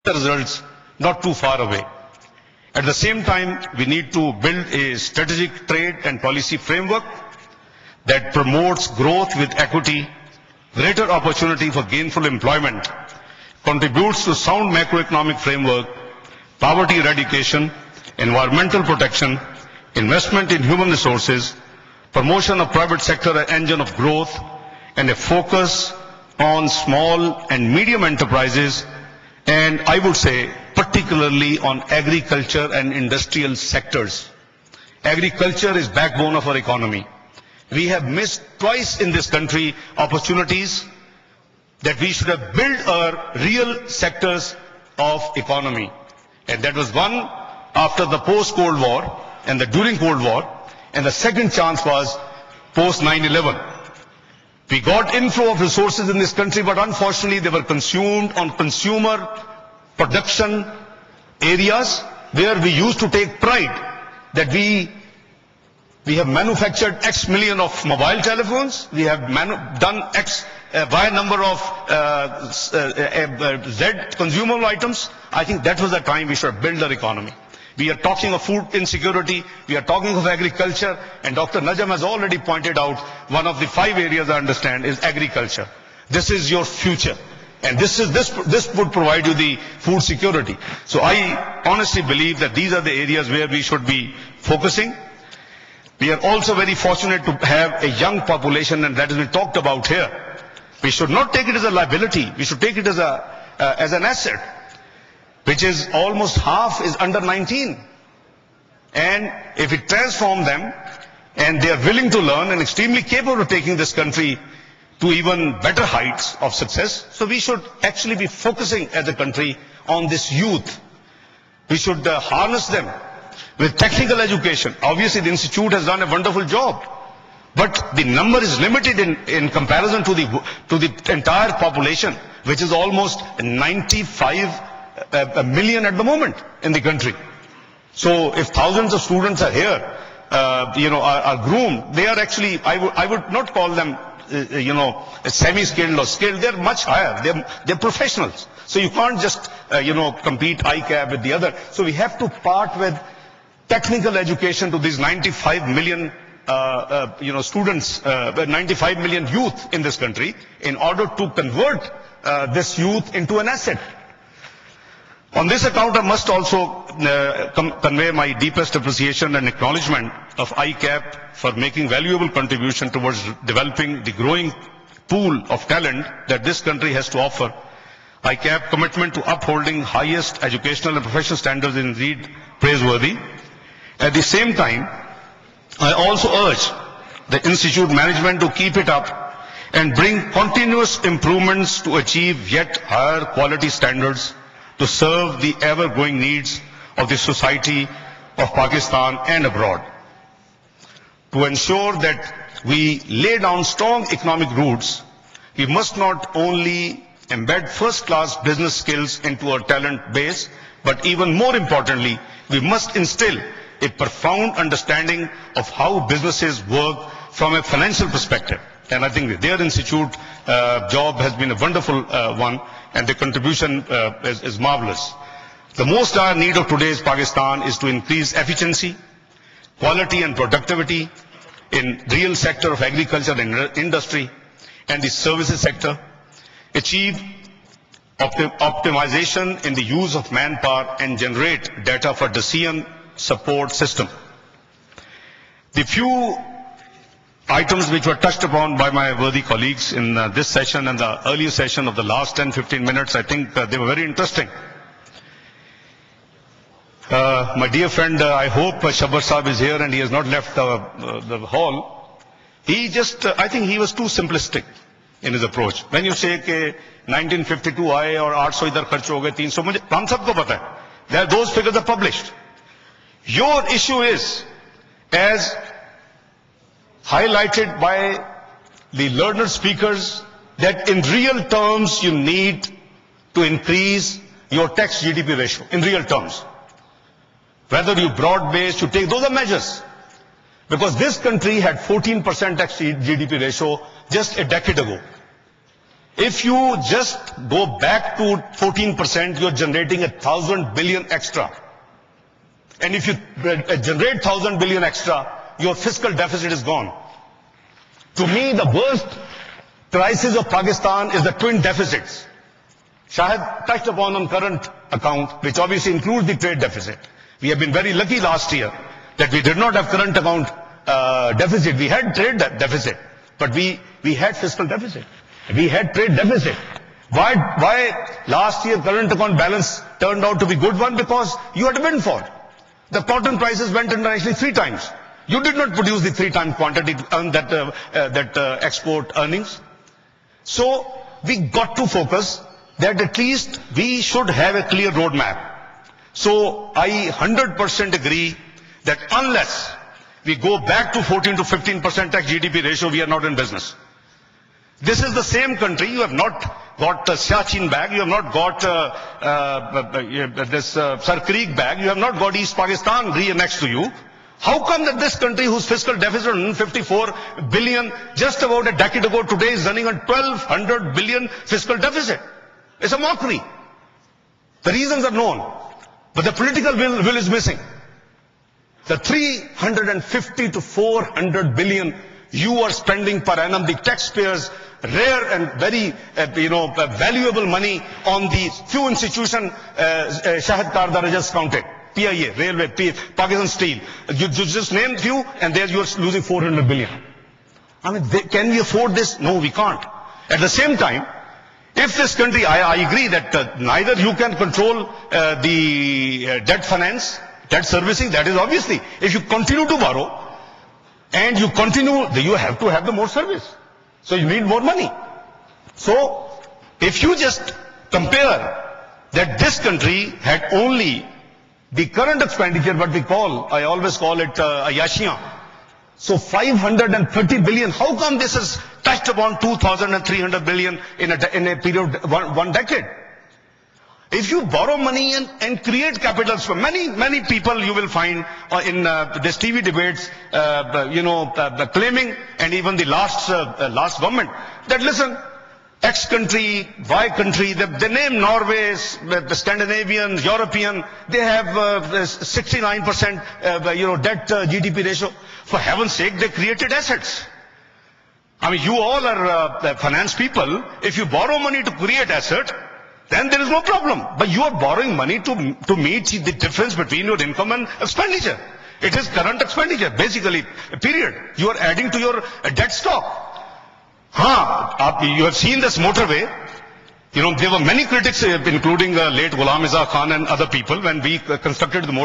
the results not too far away. At the same time, we need to build a strategic trade and policy framework that promotes growth with equity, greater opportunity for gainful employment, contributes to sound macroeconomic framework, poverty eradication, environmental protection, investment in human resources, promotion of private sector as engine of growth, and a focus on small and medium enterprises, and I would say particularly on agriculture and industrial sectors. Agriculture is backbone of our economy. We have missed twice in this country opportunities that we should have built our real sectors of economy. And that was one after the post-Cold War and the during Cold War, and the second chance was post 9/11. We got inflow of resources in this country, but unfortunately they were consumed on consumer production areas where we used to take pride that we have manufactured X million of mobile telephones, we have done X Y number of Z consumable items. I think that was the time we should build our economy. We are talking of food insecurity, we are talking of agriculture, and Dr. Najam has already pointed out one of the 5 areas I understand is agriculture. This is your future, and this would provide you the food security. So I honestly believe that these are the areas where we should be focusing. We are also very fortunate to have a young population, and that has been talked about here. We should not take it as a liability, we should take it as an asset, which is almost half is under 19. And if we transform them, and they are willing to learn and extremely capable of taking this country to even better heights of success, so we should actually be focusing as a country on this youth. We should harness them with technical education. Obviously the institute has done a wonderful job, but the number is limited in comparison to the entire population, which is almost 95 million at the moment in the country. So if thousands of students are here, are groomed, they are actually, I would not call them, semi-skilled or skilled. They're much higher. They're professionals. So you can't just, compete ICAP with the other. So we have to part with technical education to these 95 million, students, 95 million youth in this country, in order to convert this youth into an asset. On this account, I must also convey my deepest appreciation and acknowledgement of ICAP for making valuable contribution towards developing the growing pool of talent that this country has to offer. ICAP commitment to upholding highest educational and professional standards is indeed praiseworthy. At the same time, I also urge the institute management to keep it up and bring continuous improvements to achieve yet higher quality standards to serve the ever-growing needs of the society of Pakistan and abroad. To ensure that we lay down strong economic roots, we must not only embed first-class business skills into our talent base, but even more importantly, we must instill a profound understanding of how businesses work from a financial perspective. And I think their institute job has been a wonderful one, and the contribution is marvelous. The most dire need of today's Pakistan is to increase efficiency, quality and productivity in real sector of agriculture and industry and the services sector, achieve optimization in the use of manpower, and generate data for decision support system. The few items which were touched upon by my worthy colleagues in this session and the earlier session of the last 10-15 minutes, I think they were very interesting. My dear friend, I hope Shabbar Saab is here and he has not left the hall. He just, I think he was too simplistic in his approach. When you say कि 1952 आए और 800 इधर खर्च हो गए 300, मुझे हम सबको पता है. Those figures are published. Your issue is, as highlighted by the learned speakers, that in real terms you need to increase your tax GDP ratio in real terms. Whether you broad-based, you take, those are measures. Because this country had 14% tax GDP ratio just a decade ago. If you just go back to 14%, you're generating 1,000 billion extra. And if you generate 1,000 billion extra, your fiscal deficit is gone. To me, the worst crisis of Pakistan is the twin deficits. Shahid touched upon on current account, which obviously includes the trade deficit. We have been very lucky last year that we did not have current account deficit. We had trade deficit, but we had fiscal deficit. We had trade deficit. Why last year current account balance turned out to be good one? Because you had a windfall. The cotton prices went internationally 3 times. You did not produce the 3 times quantity to earn that export earnings. So we got to focus that at least we should have a clear roadmap. So I 100% agree that unless we go back to 14 to 15% tax GDP ratio, we are not in business. This is the same country. You have not got Siachen bag. You have not got Sar Creek bag. You have not got East Pakistan re-annexed to you. How come that this country, whose fiscal deficit is 54 billion, just about a decade ago today is running on 1,200 billion fiscal deficit? It's a mockery. The reasons are known, but the political will is missing. The 350 to 400 billion you are spending per annum, the taxpayers' rare and very valuable money on the few institutions Shahid Kardar just counted. PIA, Railway, Pakistan Steel. You just name few and there you are losing 400 billion. I mean, can we afford this? No, we can't. At the same time, if this country, I agree that neither you can control the debt finance, debt servicing, that is obviously. If you continue to borrow and you continue, you have to have the more service. So you need more money. So if you just compare that this country had only the current expenditure, what we call, I always call it ayashiyan. So 530 billion. How come this has touched upon 2,300 billion in a period one decade? If you borrow money and create capitals for many people, you will find in this TV debates, claiming, and even the last government, that listen, X country, Y country, they name Norway, the Scandinavian, European, they have 69% debt GDP ratio. For heaven's sake, they created assets. I mean, you all are finance people. If you borrow money to create asset, then there is no problem. But you are borrowing money to meet the difference between your income and expenditure. It is current expenditure, basically, period. You are adding to your debt stock. You have seen this motorway. There were many critics, including late Ghulam Izzat Khan and other people, when we constructed the motorway.